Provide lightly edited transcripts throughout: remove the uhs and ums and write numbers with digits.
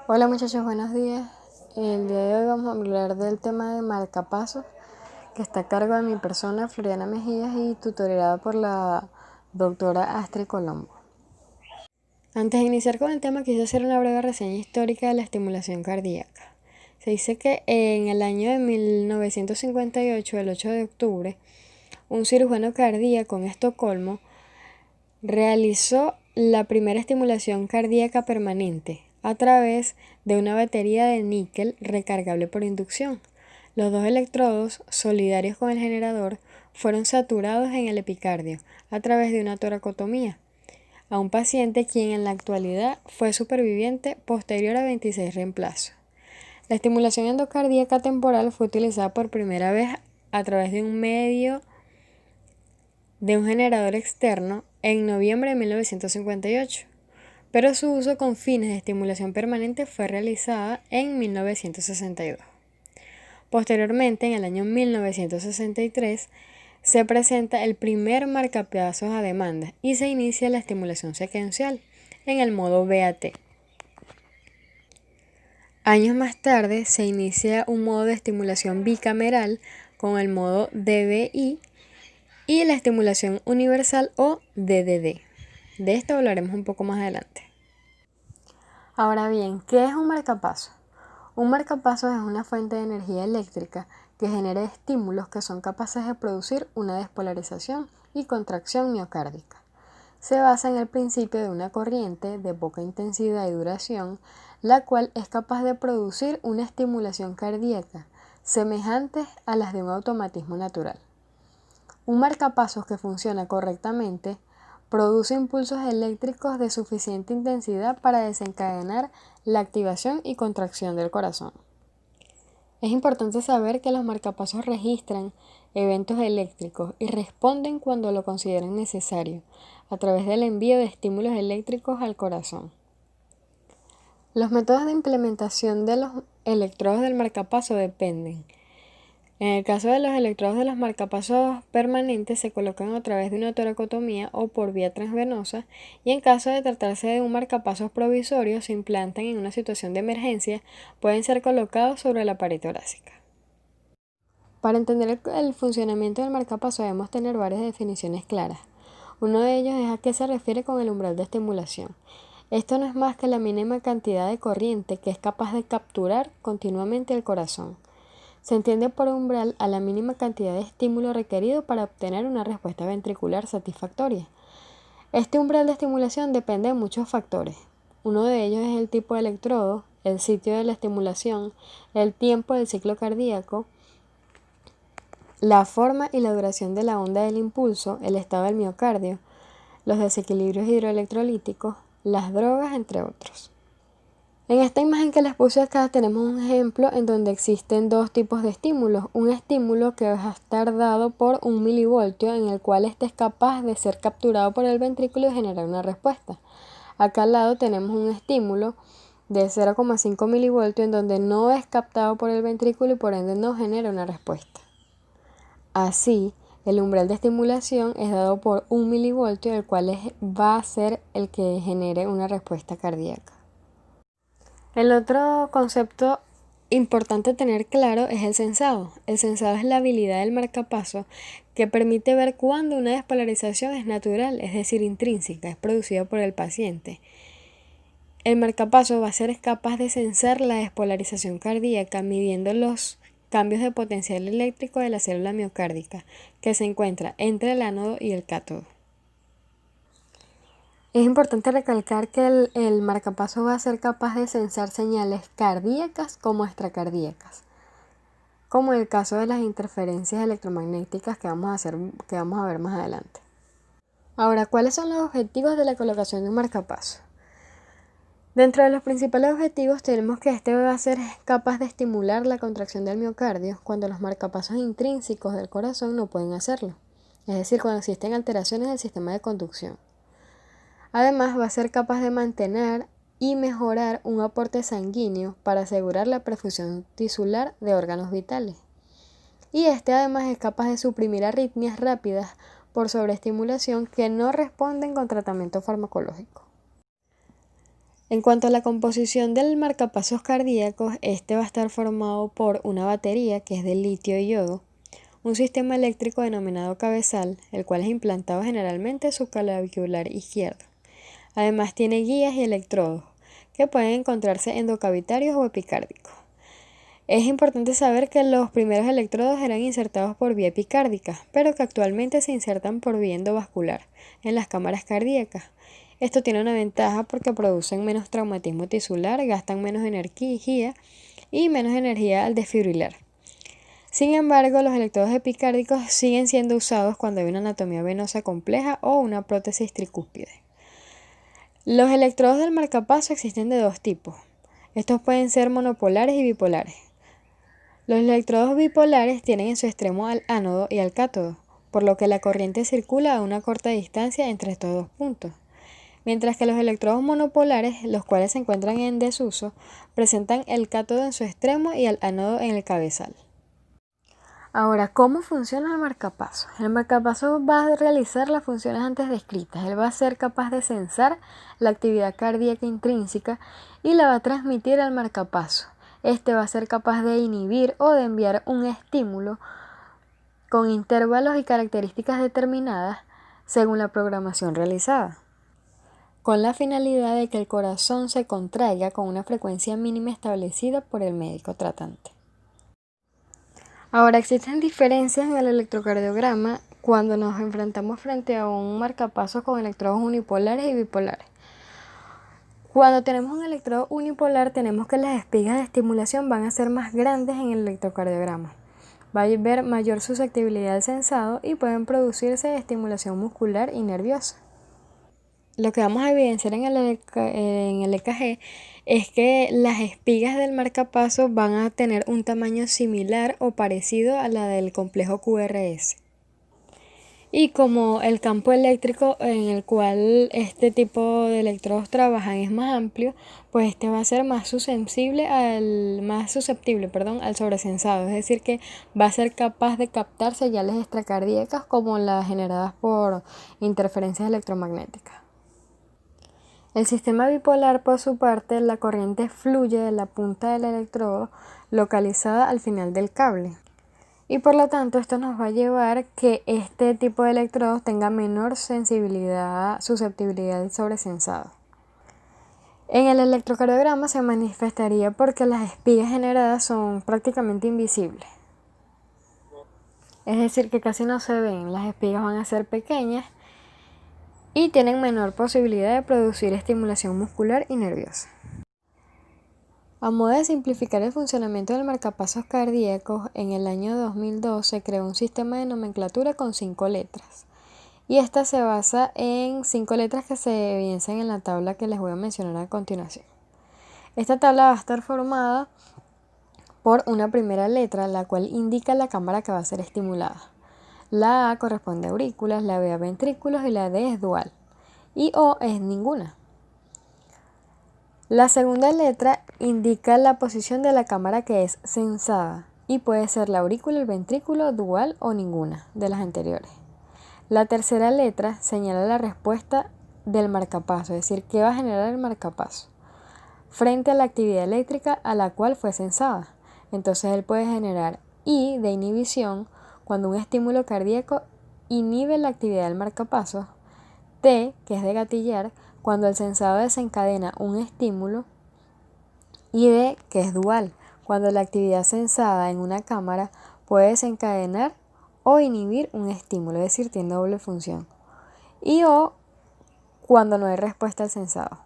Hola muchachos, buenos días. El día de hoy vamos a hablar del tema de marcapasos, que está a cargo de mi persona, Floriana Mejías, y tutorada por la doctora Astrid Colombo. Antes de iniciar con el tema, quise hacer una breve reseña histórica de la estimulación cardíaca. Se dice que en el año de 1958, el 8 de octubre, un cirujano cardíaco en Estocolmo realizó la primera estimulación cardíaca permanente a través de una batería de níquel recargable por inducción. Los dos electrodos, solidarios con el generador, fueron saturados en el epicardio a través de una toracotomía a un paciente quien en la actualidad fue superviviente posterior a 26 reemplazos. La estimulación endocardíaca temporal fue utilizada por primera vez a través de un medio de un generador externo en noviembre de 1958, pero su uso con fines de estimulación permanente fue realizada en 1962. Posteriormente, en el año 1963, se presenta el primer marcapasos a demanda y se inicia la estimulación secuencial en el modo BAT. Años más tarde se inicia un modo de estimulación bicameral con el modo DBI y la estimulación universal o DDD. De esto hablaremos un poco más adelante. Ahora bien, ¿qué es un marcapasos? Un marcapasos es una fuente de energía eléctrica que genera estímulos que son capaces de producir una despolarización y contracción miocárdica. Se basa en el principio de una corriente de poca intensidad y duración, la cual es capaz de producir una estimulación cardíaca semejante a las de un automatismo natural. Un marcapasos que funciona correctamente produce impulsos eléctricos de suficiente intensidad para desencadenar la activación y contracción del corazón. Es importante saber que los marcapasos registran eventos eléctricos y responden cuando lo consideren necesario, a través del envío de estímulos eléctricos al corazón. Los métodos de implementación de los electrodos del marcapaso dependen. En el caso de los electrodos de los marcapasos permanentes se colocan a través de una toracotomía o por vía transvenosa, y en caso de tratarse de un marcapasos provisorio se implantan en una situación de emergencia, pueden ser colocados sobre la pared torácica. Para entender el funcionamiento del marcapaso debemos tener varias definiciones claras. Uno de ellos es a qué se refiere con el umbral de estimulación. Esto no es más que la mínima cantidad de corriente que es capaz de capturar continuamente el corazón. Se entiende por umbral a la mínima cantidad de estímulo requerido para obtener una respuesta ventricular satisfactoria. Este umbral de estimulación depende de muchos factores. Uno de ellos es el tipo de electrodo, el sitio de la estimulación, el tiempo del ciclo cardíaco, la forma y la duración de la onda del impulso, el estado del miocardio, los desequilibrios hidroelectrolíticos, las drogas, entre otros. En esta imagen que les puse acá tenemos un ejemplo en donde existen dos tipos de estímulos. Un estímulo que va a estar dado por 1 milivoltio, en el cual este es capaz de ser capturado por el ventrículo y generar una respuesta. Acá al lado tenemos un estímulo de 0,5 milivoltios en donde no es captado por el ventrículo y por ende no genera una respuesta. Así, el umbral de estimulación es dado por 1 milivoltio, el cual va a ser el que genere una respuesta cardíaca. El otro concepto importante tener claro es el sensado. El sensado es la habilidad del marcapaso que permite ver cuándo una despolarización es natural, es decir, intrínseca, es producida por el paciente. El marcapaso va a ser capaz de sensar la despolarización cardíaca midiendo los cambios de potencial eléctrico de la célula miocárdica que se encuentra entre el ánodo y el cátodo. Es importante recalcar que el marcapaso va a ser capaz de sensar señales cardíacas como extracardíacas, como en el caso de las interferencias electromagnéticas que vamos a ver más adelante. Ahora, ¿cuáles son los objetivos de la colocación de un marcapaso? Dentro de los principales objetivos tenemos que este va a ser capaz de estimular la contracción del miocardio cuando los marcapasos intrínsecos del corazón no pueden hacerlo, es decir, cuando existen alteraciones del sistema de conducción. Además, va a ser capaz de mantener y mejorar un aporte sanguíneo para asegurar la perfusión tisular de órganos vitales. Y este además es capaz de suprimir arritmias rápidas por sobreestimulación que no responden con tratamiento farmacológico. En cuanto a la composición del marcapasos cardíacos, este va a estar formado por una batería que es de litio y yodo, un sistema eléctrico denominado cabezal, el cual es implantado generalmente en su clavicular izquierdo. Además tiene guías y electrodos, que pueden encontrarse endocavitarios o epicárdicos. Es importante saber que los primeros electrodos eran insertados por vía epicárdica, pero que actualmente se insertan por vía endovascular en las cámaras cardíacas. Esto tiene una ventaja porque producen menos traumatismo tisular, gastan menos energía y menos energía al desfibrilar. Sin embargo, los electrodos epicárdicos siguen siendo usados cuando hay una anatomía venosa compleja o una prótesis tricúspide. Los electrodos del marcapaso existen de dos tipos. Estos pueden ser monopolares y bipolares. Los electrodos bipolares tienen en su extremo al ánodo y al cátodo, por lo que la corriente circula a una corta distancia entre estos dos puntos. Mientras que los electrodos monopolares, los cuales se encuentran en desuso, presentan el cátodo en su extremo y el ánodo en el cabezal. Ahora, ¿cómo funciona el marcapaso? El marcapaso va a realizar las funciones antes descritas. Él va a ser capaz de censar la actividad cardíaca intrínseca y la va a transmitir al marcapaso. Este va a ser capaz de inhibir o de enviar un estímulo con intervalos y características determinadas según la programación realizada, con la finalidad de que el corazón se contraiga con una frecuencia mínima establecida por el médico tratante. Ahora, existen diferencias en el electrocardiograma cuando nos enfrentamos frente a un marcapasos con electrodos unipolares y bipolares. Cuando tenemos un electrodo unipolar, tenemos que las espigas de estimulación van a ser más grandes en el electrocardiograma. Va a haber mayor susceptibilidad al sensado y pueden producirse estimulación muscular y nerviosa. Lo que vamos a evidenciar en el EKG es que las espigas del marcapasos van a tener un tamaño similar o parecido a la del complejo QRS. Y como el campo eléctrico en el cual este tipo de electrodos trabajan es más amplio, pues este va a ser más susceptible al sobresensado, es decir que va a ser capaz de captar señales extracardíacas como las generadas por interferencias electromagnéticas. El sistema bipolar, por su parte, la corriente fluye de la punta del electrodo localizada al final del cable. Y por lo tanto esto nos va a llevar que este tipo de electrodos tenga menor susceptibilidad al sobresensado. En el electrocardiograma se manifestaría porque las espigas generadas son prácticamente invisibles. Es decir, que casi no se ven, las espigas van a ser pequeñas y tienen menor posibilidad de producir estimulación muscular y nerviosa. A modo de simplificar el funcionamiento del marcapasos cardíacos, en el año 2002 se creó un sistema de nomenclatura con 5 letras. Y esta se basa en 5 letras que se evidencian en la tabla que les voy a mencionar a continuación. Esta tabla va a estar formada por una primera letra, la cual indica la cámara que va a ser estimulada. La A corresponde a aurículas, la B a ventrículos y la D es dual. Y O es ninguna. La segunda letra indica la posición de la cámara que es sensada y puede ser la aurícula, el ventrículo, dual o ninguna de las anteriores. La tercera letra señala la respuesta del marcapaso, es decir, qué va a generar el marcapaso frente a la actividad eléctrica a la cual fue sensada. Entonces él puede generar I de inhibición cuando un estímulo cardíaco inhibe la actividad del marcapaso, T, que es de gatillar, cuando el sensado desencadena un estímulo, y D, que es dual, cuando la actividad sensada en una cámara puede desencadenar o inhibir un estímulo, es decir, tiene doble función. Y O, cuando no hay respuesta al sensado.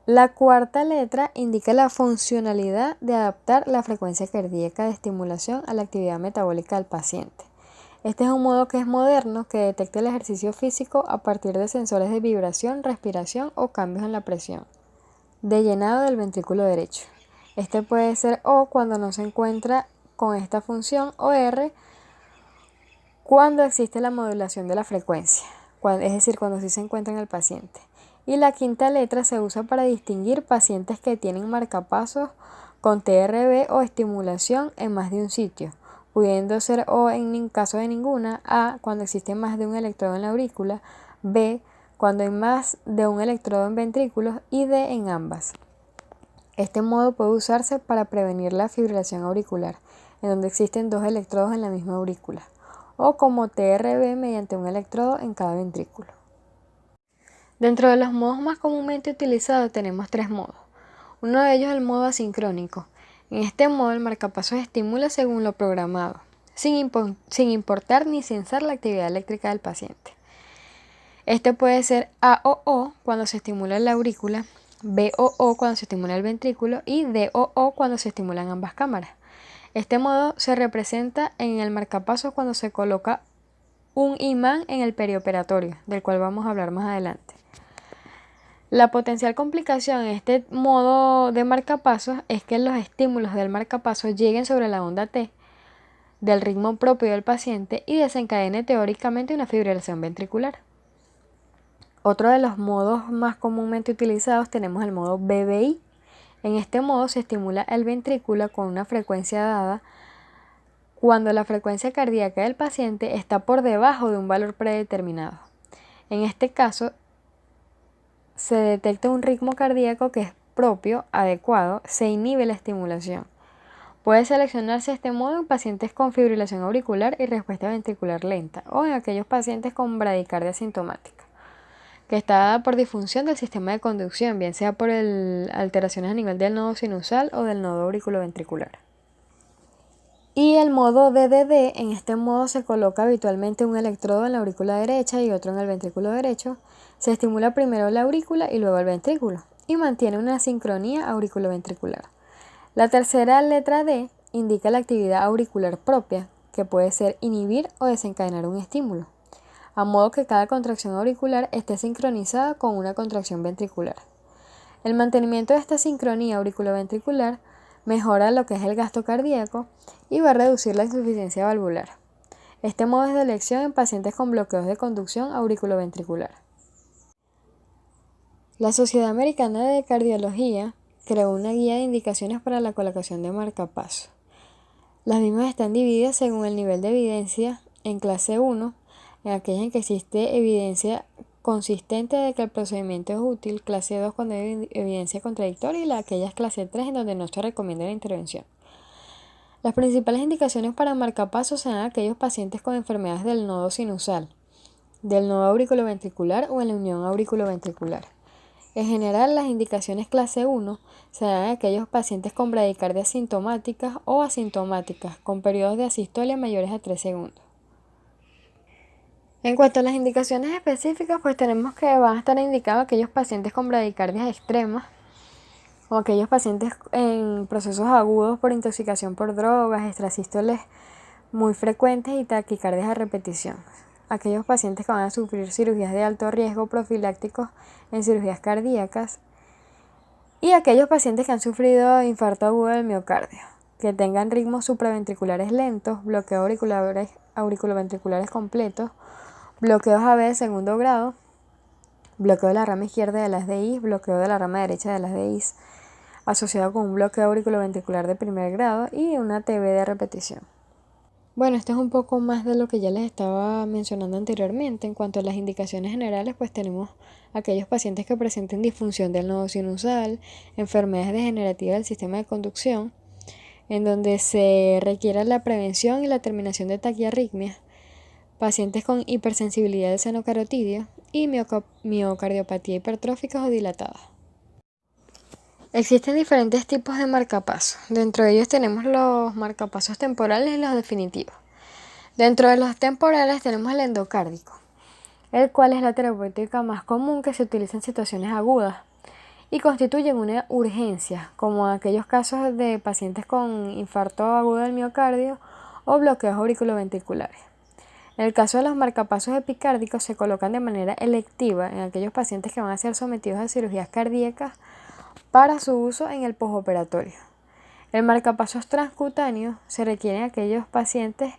La cuarta letra indica la funcionalidad de adaptar la frecuencia cardíaca de estimulación a la actividad metabólica del paciente. Este es un modo que es moderno, que detecta el ejercicio físico a partir de sensores de vibración, respiración o cambios en la presión de llenado del ventrículo derecho. Este puede ser O cuando no se encuentra con esta función o R cuando existe la modulación de la frecuencia, es decir, cuando sí se encuentra en el paciente. Y la quinta letra se usa para distinguir pacientes que tienen marcapasos con TRB o estimulación en más de un sitio, pudiendo ser O en caso de ninguna, A cuando existe más de un electrodo en la aurícula, B cuando hay más de un electrodo en ventrículos y D en ambas. Este modo puede usarse para prevenir la fibrilación auricular, en donde existen dos electrodos en la misma aurícula, o como TRB mediante un electrodo en cada ventrículo. Dentro de los modos más comúnmente utilizados tenemos tres modos. Uno de ellos es el modo asincrónico. En este modo el marcapasos estimula según lo programado, sin importar ni censar la actividad eléctrica del paciente. Este puede ser AOO cuando se estimula la aurícula, BOO cuando se estimula el ventrículo y DOO cuando se estimulan ambas cámaras. Este modo se representa en el marcapasos cuando se coloca un imán en el perioperatorio, del cual vamos a hablar más adelante. La potencial complicación en este modo de marcapasos es que los estímulos del marcapasos lleguen sobre la onda T del ritmo propio del paciente y desencadene teóricamente una fibrilación ventricular. Otro de los modos más comúnmente utilizados tenemos el modo BBI. En este modo se estimula el ventrículo con una frecuencia dada cuando la frecuencia cardíaca del paciente está por debajo de un valor predeterminado. En este caso, se detecta un ritmo cardíaco que es propio, adecuado, se inhibe la estimulación. Puede seleccionarse este modo en pacientes con fibrilación auricular y respuesta ventricular lenta o en aquellos pacientes con bradicardia sintomática, que está dada por disfunción del sistema de conducción, bien sea por alteraciones a nivel del nodo sinusal o del nodo auriculoventricular. Y el modo DDD, en este modo se coloca habitualmente un electrodo en la aurícula derecha y otro en el ventrículo derecho. Se estimula primero la aurícula y luego el ventrículo y mantiene una sincronía auriculoventricular. La tercera letra D indica la actividad auricular propia, que puede ser inhibir o desencadenar un estímulo, a modo que cada contracción auricular esté sincronizada con una contracción ventricular. El mantenimiento de esta sincronía auriculoventricular mejora lo que es el gasto cardíaco y va a reducir la insuficiencia valvular. Este modo es de elección en pacientes con bloqueos de conducción auriculoventricular. La Sociedad Americana de Cardiología creó una guía de indicaciones para la colocación de marcapasos. Las mismas están divididas según el nivel de evidencia en clase 1, en aquellas en que existe evidencia consistente de que el procedimiento es útil, clase 2 cuando hay evidencia contradictoria y aquellas clase 3 en donde no se recomienda la intervención. Las principales indicaciones para marcapasos serán aquellos pacientes con enfermedades del nodo sinusal, del nodo auriculoventricular o en la unión auriculoventricular. En general, las indicaciones clase 1 serán aquellos pacientes con bradicardias sintomáticas o asintomáticas, con periodos de asistolia mayores a 3 segundos. En cuanto a las indicaciones específicas, pues tenemos que van a estar indicados aquellos pacientes con bradicardias extremas o aquellos pacientes en procesos agudos por intoxicación por drogas, extrasístoles muy frecuentes y taquicardias a repetición. Aquellos pacientes que van a sufrir cirugías de alto riesgo profilácticos en cirugías cardíacas y aquellos pacientes que han sufrido infarto agudo del miocardio, que tengan ritmos supraventriculares lentos, bloqueos auriculoventriculares completos, bloqueos AB de segundo grado, bloqueo de la rama izquierda de las DIs, bloqueo de la rama derecha de las DIs, asociado con un bloqueo auriculoventricular de primer grado y una TB de repetición. Bueno, esto es un poco más de lo que ya les estaba mencionando anteriormente. En cuanto a las indicaciones generales, pues tenemos aquellos pacientes que presenten disfunción del nodo sinusal, enfermedades degenerativas del sistema de conducción, en donde se requiera la prevención y la terminación de taquiarritmias, pacientes con hipersensibilidad del seno carotidio y miocardiopatía hipertrófica o dilatada. Existen diferentes tipos de marcapasos. Dentro de ellos tenemos los marcapasos temporales y los definitivos. Dentro de los temporales tenemos el endocárdico, el cual es la terapéutica más común que se utiliza en situaciones agudas y constituye una urgencia, como en aquellos casos de pacientes con infarto agudo del miocardio o bloqueos auriculoventriculares. En el caso de los marcapasos epicárdicos se colocan de manera electiva en aquellos pacientes que van a ser sometidos a cirugías cardíacas para su uso en el postoperatorio. El marcapasos transcutáneo se requiere en aquellos pacientes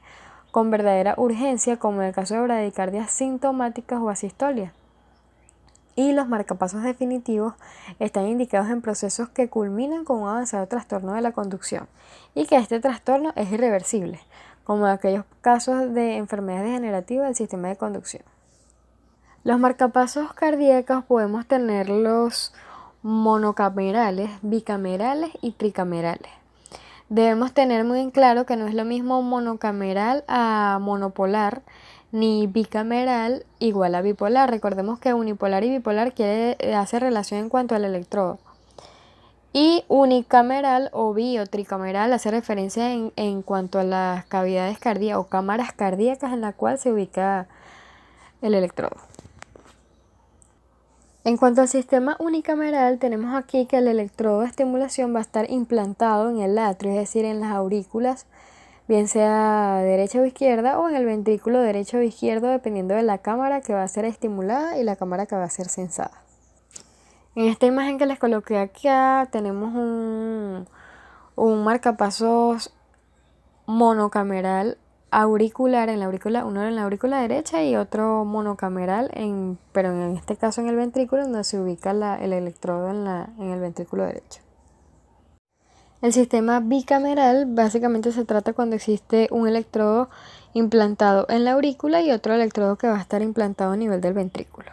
con verdadera urgencia, como en el caso de bradicardias sintomáticas o asistolia. Y los marcapasos definitivos están indicados en procesos que culminan con un avanzado trastorno de la conducción y que este trastorno es irreversible, como en aquellos casos de enfermedades degenerativas del sistema de conducción. Los marcapasos cardíacos podemos tenerlos monocamerales, bicamerales y tricamerales. Debemos tener muy en claro que no es lo mismo monocameral a monopolar, ni bicameral igual a bipolar. Recordemos que unipolar y bipolar hace relación en cuanto al electrodo. Y unicameral o tricameral hace referencia en cuanto a las cavidades cardíacas o cámaras cardíacas en la cual se ubica el electrodo. En cuanto al sistema unicameral, tenemos aquí que el electrodo de estimulación va a estar implantado en el atrio, es decir, en las aurículas, bien sea derecha o izquierda, o en el ventrículo derecho o izquierdo, dependiendo de la cámara que va a ser estimulada y la cámara que va a ser sensada. En esta imagen que les coloqué acá tenemos un marcapasos monocameral auricular en la aurícula, uno en la aurícula derecha y otro monocameral, pero en este caso en el ventrículo, donde se ubica el electrodo en el ventrículo derecho. El sistema bicameral básicamente se trata cuando existe un electrodo implantado en la aurícula y otro electrodo que va a estar implantado a nivel del ventrículo.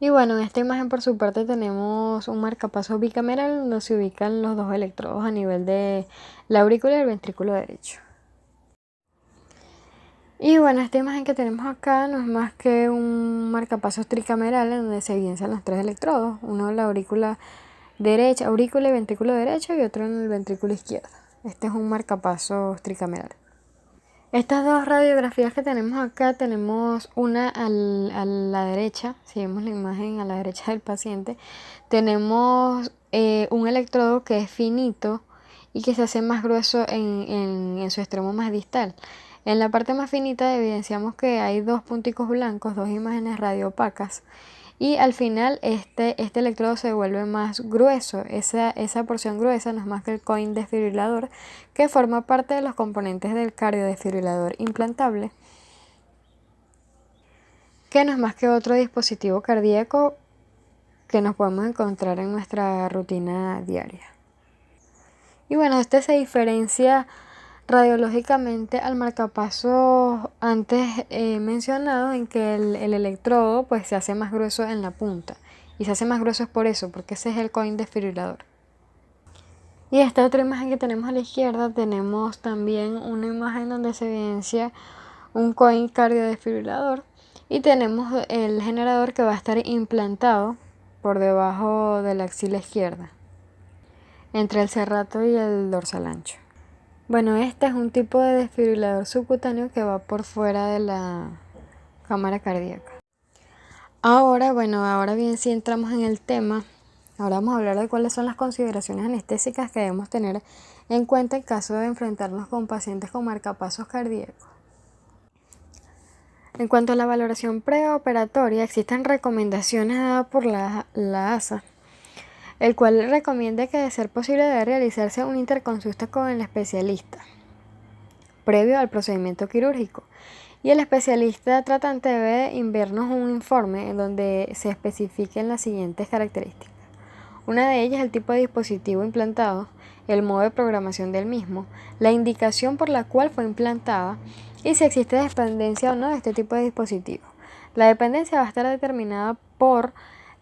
Y bueno, en esta imagen por su parte tenemos un marcapasos bicameral donde se ubican los dos electrodos a nivel de la aurícula y el ventrículo derecho. Y bueno, esta imagen que tenemos acá no es más que un marcapasos tricameral en donde se evidencian los tres electrodos, uno en la aurícula derecha, aurícula y ventrículo derecho, y otro en el ventrículo izquierdo. Este es un marcapasos tricameral. Estas dos radiografías que tenemos acá, tenemos una a la derecha, si vemos la imagen a la derecha del paciente, tenemos un electrodo que es finito y que se hace más grueso en su extremo más distal. En la parte más finita evidenciamos que hay dos punticos blancos, dos imágenes radioopacas, y al final este electrodo se vuelve más grueso. Esa porción gruesa no es más que el coin desfibrilador, que forma parte de los componentes del cardiodesfibrilador implantable, que no es más que otro dispositivo cardíaco que nos podemos encontrar en nuestra rutina diaria. Y bueno, este se diferencia radiológicamente al marcapasos antes mencionado, en que el electrodo pues se hace más grueso en la punta, y se hace más grueso es por eso, porque ese es el coin desfibrilador. Y esta otra imagen que tenemos a la izquierda, tenemos también una imagen donde se evidencia un coin cardiodesfibrilador, y tenemos el generador que va a estar implantado por debajo de la axila izquierda, entre el serrato y el dorsal ancho. Bueno, este es un tipo de desfibrilador subcutáneo que va por fuera de la cámara cardíaca. Ahora bien, si entramos en el tema, ahora vamos a hablar de cuáles son las consideraciones anestésicas que debemos tener en cuenta en caso de enfrentarnos con pacientes con marcapasos cardíacos. En cuanto a la valoración preoperatoria, existen recomendaciones dadas por la ASA, el cual recomienda que de ser posible debe realizarse una interconsulta con el especialista previo al procedimiento quirúrgico, y el especialista tratante debe enviarnos un informe en donde se especifiquen las siguientes características. Una de ellas es el tipo de dispositivo implantado, el modo de programación del mismo, la indicación por la cual fue implantada y si existe dependencia o no de este tipo de dispositivo. La dependencia va a estar determinada por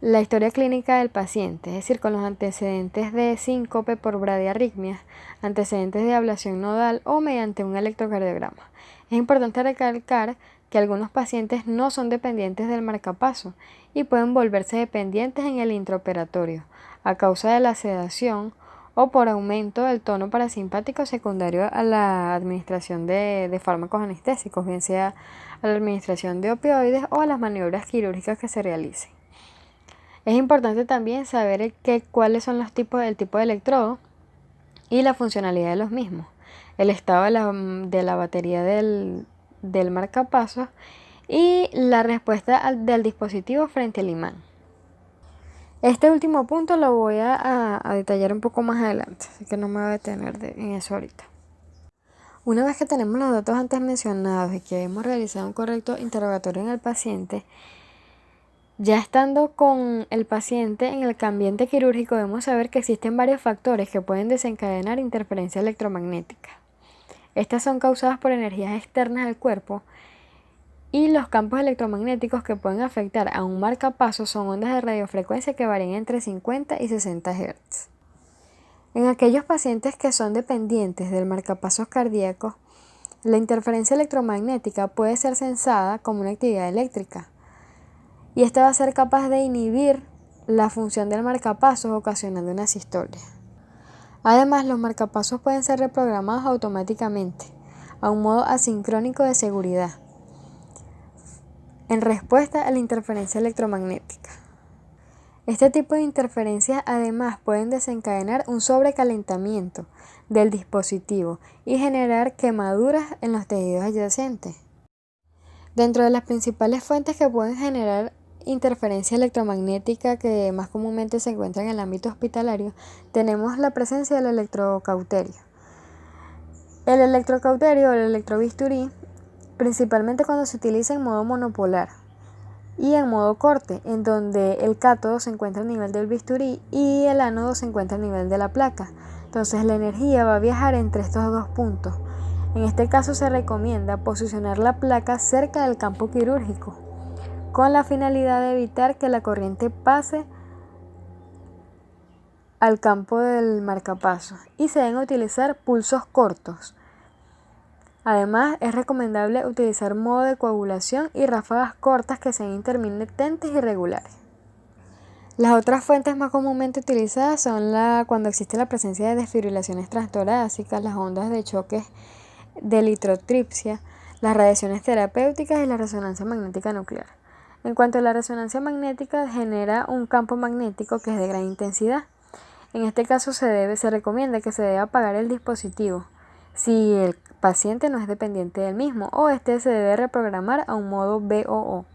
la historia clínica del paciente, es decir, con los antecedentes de síncope por bradiarritmias, antecedentes de ablación nodal o mediante un electrocardiograma. Es importante recalcar que algunos pacientes no son dependientes del marcapaso y pueden volverse dependientes en el intraoperatorio a causa de la sedación o por aumento del tono parasimpático secundario a la administración de fármacos anestésicos, bien sea a la administración de opioides o a las maniobras quirúrgicas que se realicen. Es importante también saber cuáles son el tipo de electrodo y la funcionalidad de los mismos, el estado de la batería del marcapasos y la respuesta del dispositivo frente al imán. Este último punto lo voy a detallar un poco más adelante, así que no me voy a detener en eso ahorita. Una vez que tenemos los datos antes mencionados y que hemos realizado un correcto interrogatorio en el paciente, ya estando con el paciente en el ambiente quirúrgico, debemos saber que existen varios factores que pueden desencadenar interferencia electromagnética. Estas son causadas por energías externas al cuerpo Y los campos electromagnéticos que pueden afectar a un marcapasos son ondas de radiofrecuencia que varían entre 50 y 60 Hz. En aquellos pacientes que son dependientes del marcapasos cardíaco, la interferencia electromagnética puede ser sensada como una actividad eléctrica, y esta va a ser capaz de inhibir la función del marcapasos ocasionando una sistolia. Además, los marcapasos pueden ser reprogramados automáticamente a un modo asincrónico de seguridad en respuesta a la interferencia electromagnética. Este tipo de interferencias además pueden desencadenar un sobrecalentamiento del dispositivo y generar quemaduras en los tejidos adyacentes. Dentro de las principales fuentes que pueden generar interferencia electromagnética que más comúnmente se encuentra en el ámbito hospitalario, tenemos la presencia del electrocauterio. El electrocauterio o el electrobisturí, principalmente cuando se utiliza en modo monopolar y en modo corte, en donde el cátodo se encuentra a nivel del bisturí y el ánodo se encuentra a nivel de la placa. Entonces la energía va a viajar entre estos dos puntos. En este caso se recomienda posicionar la placa cerca del campo quirúrgico, con la finalidad de evitar que la corriente pase al campo del marcapasos, y se deben utilizar pulsos cortos. Además, es recomendable utilizar modo de coagulación y ráfagas cortas que sean intermitentes y regulares. Las otras fuentes más comúnmente utilizadas son cuando existe la presencia de desfibrilaciones transtorácicas, las ondas de choques de litrotripsia, las radiaciones terapéuticas y la resonancia magnética nuclear. En cuanto a la resonancia magnética, genera un campo magnético que es de gran intensidad. En este caso se recomienda que se debe apagar el dispositivo si el paciente no es dependiente del mismo, o este se debe reprogramar a un modo BOO.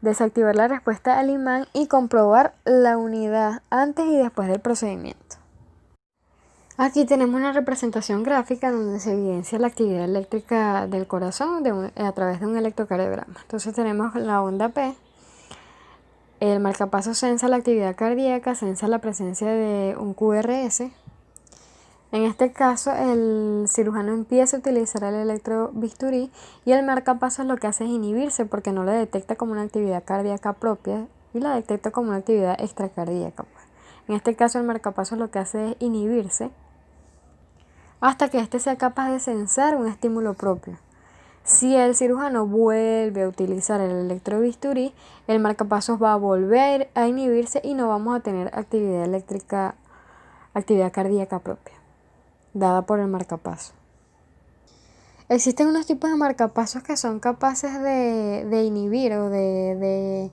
Desactivar la respuesta al imán y comprobar la unidad antes y después del procedimiento. Aquí tenemos una representación gráfica donde se evidencia la actividad eléctrica del corazón a través de un electrocardiograma. Entonces tenemos la onda P. El marcapasos sensa la actividad cardíaca, sensa la presencia de un QRS. En este caso, el cirujano empieza a utilizar el electrobisturí y el marcapasos lo que hace es inhibirse porque no la detecta como una actividad cardíaca propia y la detecta como una actividad extracardíaca. En este caso, el marcapasos lo que hace es inhibirse hasta que éste sea capaz de sensar un estímulo propio. Si el cirujano vuelve a utilizar el electrobisturí, el marcapasos va a volver a inhibirse y no vamos a tener actividad cardíaca propia dada por el marcapasos. Existen unos tipos de marcapasos que son capaces de inhibir o de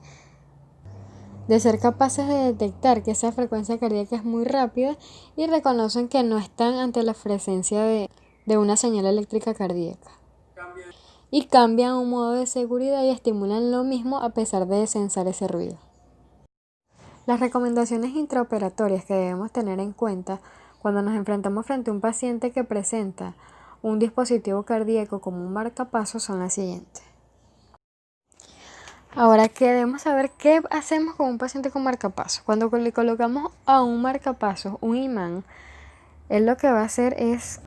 ser capaces de detectar que esa frecuencia cardíaca es muy rápida y reconocen que no están ante la presencia de una señal eléctrica cardíaca. Y cambian a un modo de seguridad y estimulan lo mismo a pesar de sensar ese ruido. Las recomendaciones intraoperatorias que debemos tener en cuenta cuando nos enfrentamos frente a un paciente que presenta un dispositivo cardíaco como un marcapasos son las siguientes. Ahora queremos saber qué hacemos con un paciente con marcapasos. Cuando le colocamos a un marcapasos un imán, él lo que va a hacer es,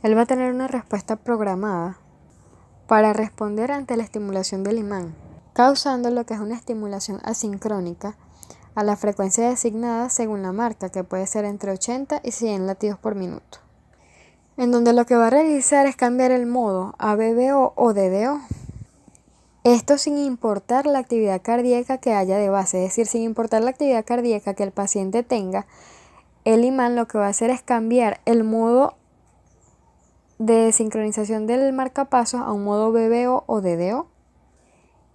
él va a tener una respuesta programada para responder ante la estimulación del imán, causando lo que es una estimulación asincrónica a la frecuencia designada según la marca, que puede ser entre 80 y 100 latidos por minuto, en donde lo que va a realizar es cambiar el modo a BBO o DDO. Esto sin importar la actividad cardíaca que haya de base, es decir, sin importar la actividad cardíaca que el paciente tenga, el imán lo que va a hacer es cambiar el modo de sincronización del marcapasos a un modo BBO o DDO.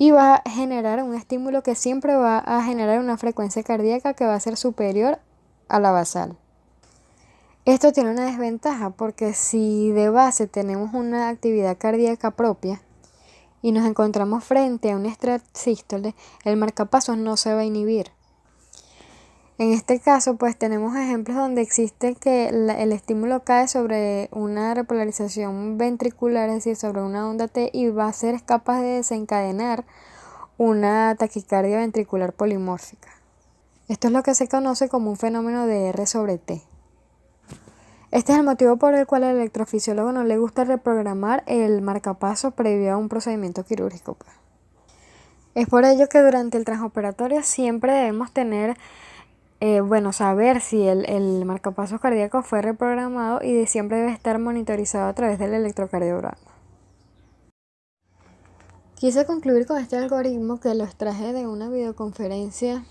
Y va a generar un estímulo que siempre va a generar una frecuencia cardíaca que va a ser superior a la basal. Esto tiene una desventaja porque si de base tenemos una actividad cardíaca propia y nos encontramos frente a un extrasístole, el marcapasos no se va a inhibir. En este caso, pues tenemos ejemplos donde existe que el estímulo cae sobre una repolarización ventricular, es decir, sobre una onda T, y va a ser capaz de desencadenar una taquicardia ventricular polimórfica. Esto es lo que se conoce como un fenómeno de R sobre T. Este es el motivo por el cual al electrofisiólogo no le gusta reprogramar el marcapasos previo a un procedimiento quirúrgico, pues. Es por ello que durante el transoperatorio siempre debemos tener, saber si el marcapasos cardíaco fue reprogramado y siempre debe estar monitorizado a través del electrocardiograma. Quise concluir con este algoritmo que lo extraje de una videoconferencia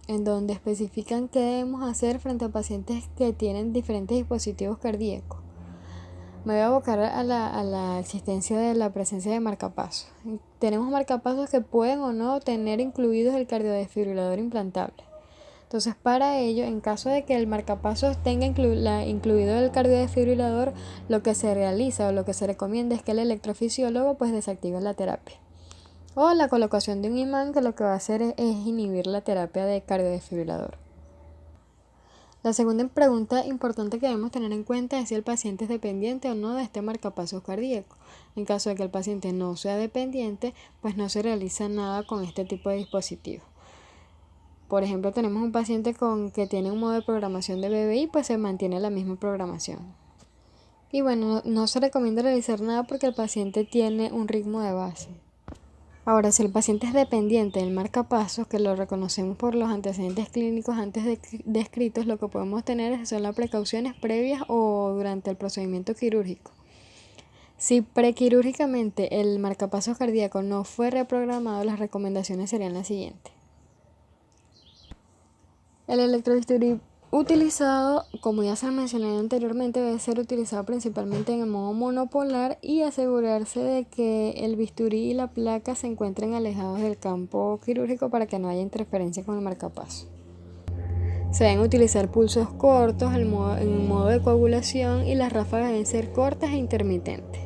en donde especifican qué debemos hacer frente a pacientes que tienen diferentes dispositivos cardíacos. Me voy a abocar a la existencia de la presencia de marcapasos. Tenemos marcapasos que pueden o no tener incluidos el cardiodesfibrilador implantable. Entonces, para ello, en caso de que el marcapasos tenga incluido el cardiodesfibrilador, lo que se realiza o lo que se recomienda es que el electrofisiólogo pues desactive la terapia. O la colocación de un imán que lo que va a hacer es inhibir la terapia de cardiodesfibrilador. La segunda pregunta importante que debemos tener en cuenta es si el paciente es dependiente o no de este marcapasos cardíaco. En caso de que el paciente no sea dependiente, pues no se realiza nada con este tipo de dispositivo. Por ejemplo, tenemos un paciente que tiene un modo de programación de BBI, pues se mantiene la misma programación. Y bueno, no se recomienda realizar nada porque el paciente tiene un ritmo de base. Ahora, si el paciente es dependiente del marcapasos, que lo reconocemos por los antecedentes clínicos antes descritos, lo que podemos tener son las precauciones previas o durante el procedimiento quirúrgico. Si prequirúrgicamente el marcapasos cardíaco no fue reprogramado, las recomendaciones serían las siguientes. El electrobisturí utilizado, como ya se mencioné anteriormente, debe ser utilizado principalmente en el modo monopolar y asegurarse de que el bisturí y la placa se encuentren alejados del campo quirúrgico para que no haya interferencia con el marcapasos. Se deben utilizar pulsos cortos en modo de coagulación y las ráfagas deben ser cortas e intermitentes.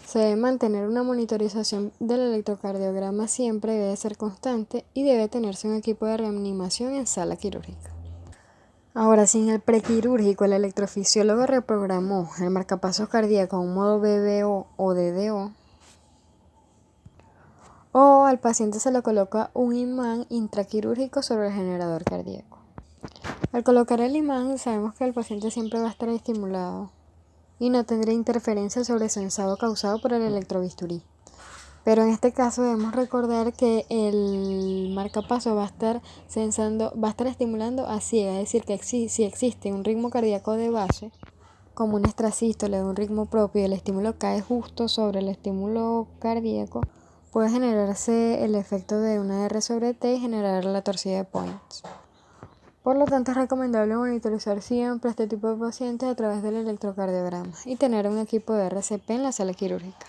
Se debe mantener una monitorización del electrocardiograma siempre, debe ser constante y debe tenerse un equipo de reanimación en sala quirúrgica. Ahora, si en el prequirúrgico el electrofisiólogo reprogramó el marcapasos cardíaco a un modo BBO o DDO, o al paciente se le coloca un imán intraquirúrgico sobre el generador cardíaco. Al colocar el imán, sabemos que el paciente siempre va a estar estimulado y no tendrá interferencia sobre el sensado causado por el electrobisturí. Pero en este caso debemos recordar que el marcapasos va a estar estimulando a ciega, es decir, que si existe un ritmo cardíaco de base, como una extrasístole de un ritmo propio y el estímulo cae justo sobre el estímulo cardíaco, puede generarse el efecto de una R sobre T y generar la torcida de Points. Por lo tanto, es recomendable monitorizar siempre este tipo de pacientes a través del electrocardiograma y tener un equipo de RCP en la sala quirúrgica.